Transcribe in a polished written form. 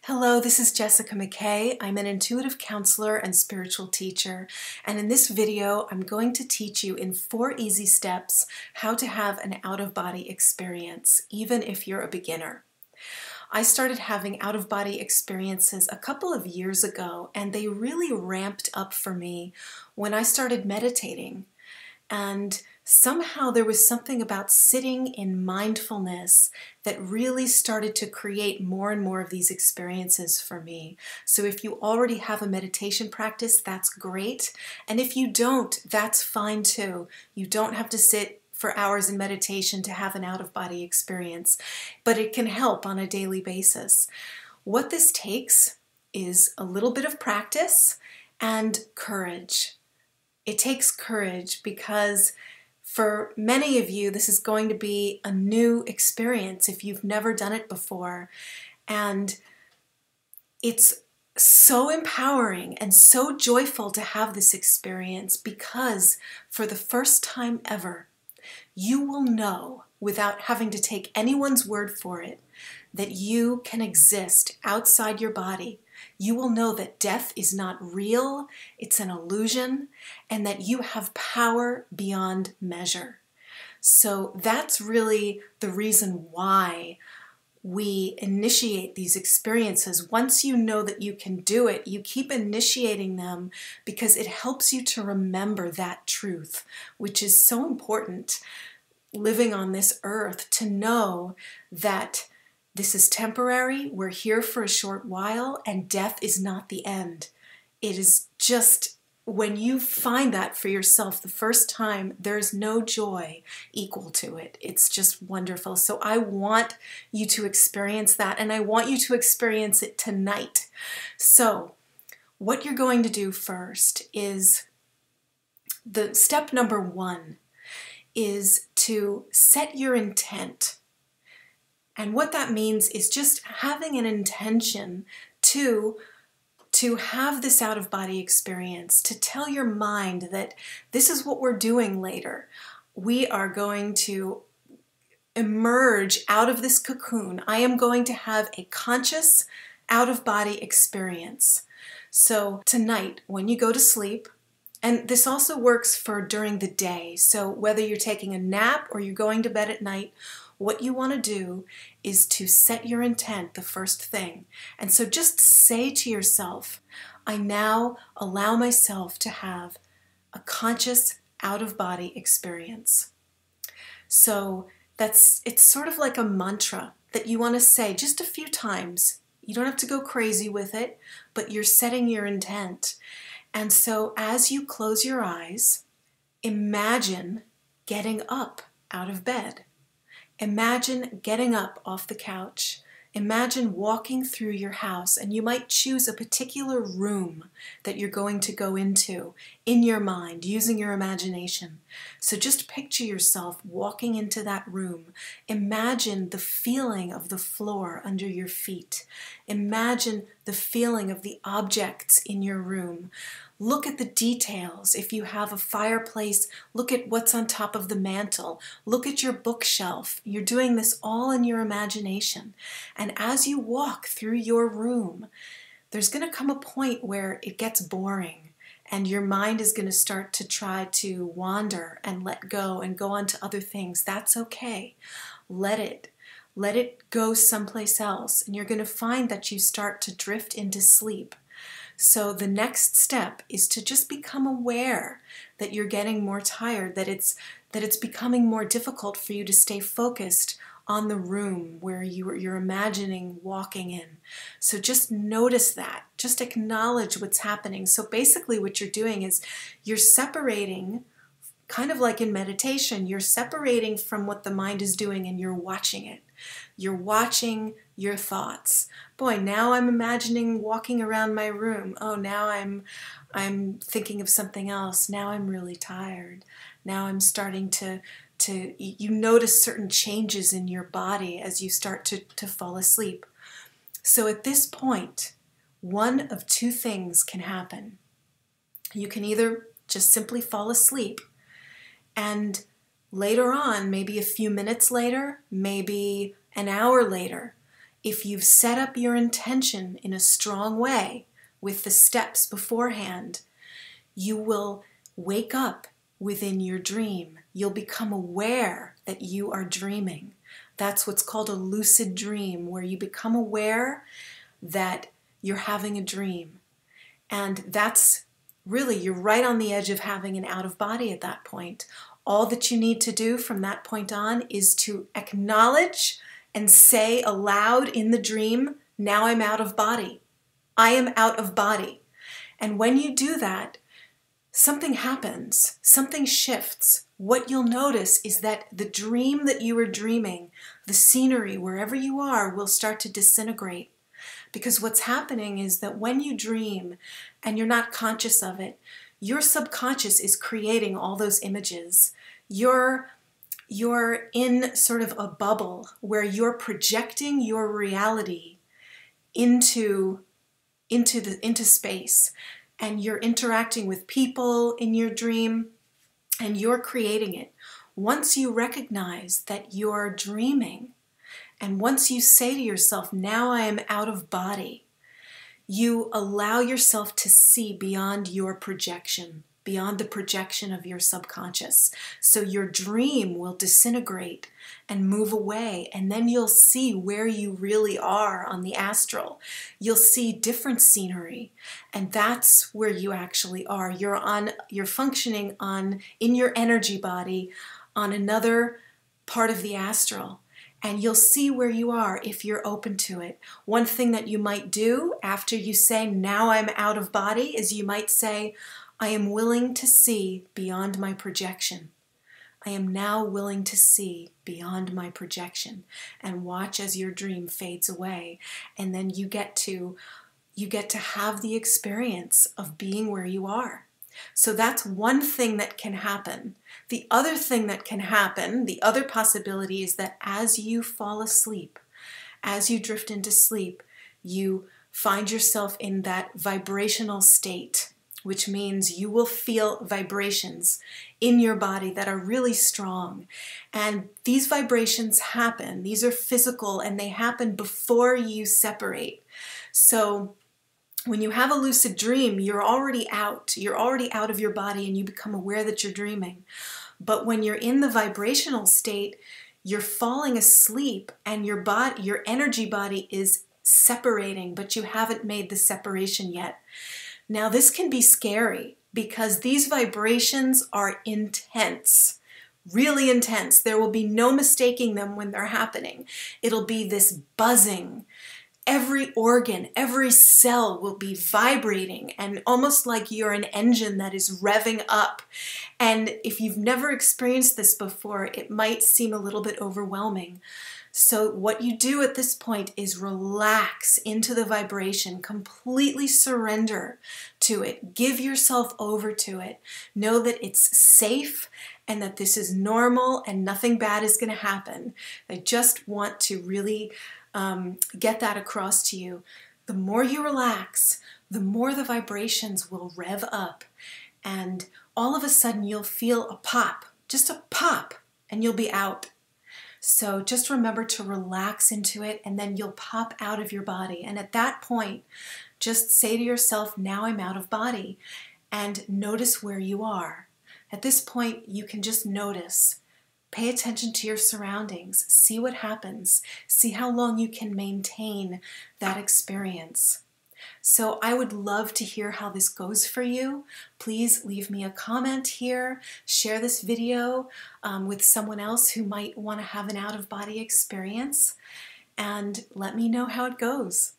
Hello, this is Jessica McKay. I'm an intuitive counselor and spiritual teacher, and in this video I'm going to teach you in 4 easy steps how to have an out-of-body experience, even if you're a beginner. I started having out-of-body experiences a couple of years ago, and they really ramped up for me when I started meditating. And somehow there was something about sitting in mindfulness that really started to create more and more of these experiences for me. So if you already have a meditation practice, that's great. And if you don't, that's fine too. You don't have to sit for hours in meditation to have an out-of-body experience, but it can help on a daily basis. What this takes is a little bit of practice and courage. It takes courage because for many of you, this is going to be a new experience if you've never done it before. And it's so empowering and so joyful to have this experience because for the first time ever, you will know without having to take anyone's word for it that you can exist outside your body. You will know that death is not real, it's an illusion, and that you have power beyond measure. So that's really the reason why we initiate these experiences. Once you know that you can do it, you keep initiating them because it helps you to remember that truth, which is so important living on this earth, to know that this is temporary, we're here for a short while, and death is not the end. It is just, when you find that for yourself the first time, there's no joy equal to it. It's just wonderful. So I want you to experience that, and I want you to experience it tonight. So what you're going to do first is, the step number 1 is to set your intent. And what that means is just having an intention to have this out-of-body experience, to tell your mind that this is what we're doing later. We are going to emerge out of this cocoon. I am going to have a conscious out-of-body experience. So tonight, when you go to sleep, and this also works for during the day, so whether you're taking a nap or you're going to bed at night, what you want to do is to set your intent the first thing. And so just say to yourself, I now allow myself to have a conscious out-of-body experience. So it's sort of like a mantra that you want to say just a few times. You don't have to go crazy with it, but you're setting your intent. And so as you close your eyes, imagine getting up out of bed. Imagine getting up off the couch. Imagine walking through your house, and you might choose a particular room that you're going to go into in your mind, using your imagination. So just picture yourself walking into that room. Imagine the feeling of the floor under your feet. Imagine the feeling of the objects in your room. Look at the details. If you have a fireplace, look at what's on top of the mantle. Look at your bookshelf. You're doing this all in your imagination. And as you walk through your room, there's going to come a point where it gets boring and your mind is going to start to try to wander and let go and go on to other things. That's okay. Let it go someplace else, and you're going to find that you start to drift into sleep. So the next step is to just become aware that you're getting more tired, that it's becoming more difficult for you to stay focused on the room where you're imagining walking in. So just notice that. Just acknowledge what's happening. So basically what you're doing is you're separating, kind of like in meditation, you're separating from what the mind is doing and you're watching it. You're watching your thoughts. Boy, now I'm imagining walking around my room. Oh, now I'm thinking of something else. Now I'm really tired. Now I'm starting to you notice certain changes in your body as you start to fall asleep. So at this point, one of 2 things can happen. You can either just simply fall asleep, and later on, maybe a few minutes later, maybe an hour later, if you've set up your intention in a strong way with the steps beforehand, you will wake up within your dream. You'll become aware that you are dreaming. That's what's called a lucid dream, where you become aware that you're having a dream. And that's really, you're right on the edge of having an out of body at that point. All that you need to do from that point on is to acknowledge and say aloud in the dream, now I'm out of body. I am out of body. And when you do that, something happens, something shifts. What you'll notice is that the dream that you were dreaming, the scenery, wherever you are, will start to disintegrate. Because what's happening is that when you dream and you're not conscious of it, your subconscious is creating all those images. You're in sort of a bubble where you're projecting your reality into space, and you're interacting with people in your dream, and you're creating it. Once you recognize that you're dreaming, and once you say to yourself, now I am out of body, you allow yourself to see beyond your projection, beyond the projection of your subconscious. So your dream will disintegrate and move away, and then you'll see where you really are on the astral. You'll see different scenery, and that's where you actually are. You're functioning in your energy body on another part of the astral. And you'll see where you are if you're open to it. One thing that you might do after you say, now I'm out of body, is you might say, I am willing to see beyond my projection. I am now willing to see beyond my projection. And watch as your dream fades away. And then you get to have the experience of being where you are. So that's one thing that can happen. The other thing that can happen, the other possibility, is that as you fall asleep, as you drift into sleep, you find yourself in that vibrational state, which means you will feel vibrations in your body that are really strong. And these vibrations happen, these are physical, and they happen before you separate. So when you have a lucid dream, you're already out of your body, and you become aware that you're dreaming. But when you're in the vibrational state, you're falling asleep, and your energy body is separating, but you haven't made the separation yet. Now this can be scary because these vibrations are intense, really intense. There will be no mistaking them when they're happening. It'll be this buzzing. Every organ, every cell will be vibrating, and almost like you're an engine that is revving up. And if you've never experienced this before, it might seem a little bit overwhelming. So what you do at this point is relax into the vibration, completely surrender to it, give yourself over to it. Know that it's safe and that this is normal and nothing bad is going to happen. I just want to really get that across to you. The more you relax, the more the vibrations will rev up, and all of a sudden you'll feel a pop, just a pop, and you'll be out. So just remember to relax into it, and then you'll pop out of your body. And at that point, just say to yourself, now I'm out of body, and notice where you are. At this point, you can just notice. Pay attention to your surroundings. See what happens. See how long you can maintain that experience. So I would love to hear how this goes for you. Please leave me a comment here. Share this video with someone else who might want to have an out-of-body experience. And let me know how it goes.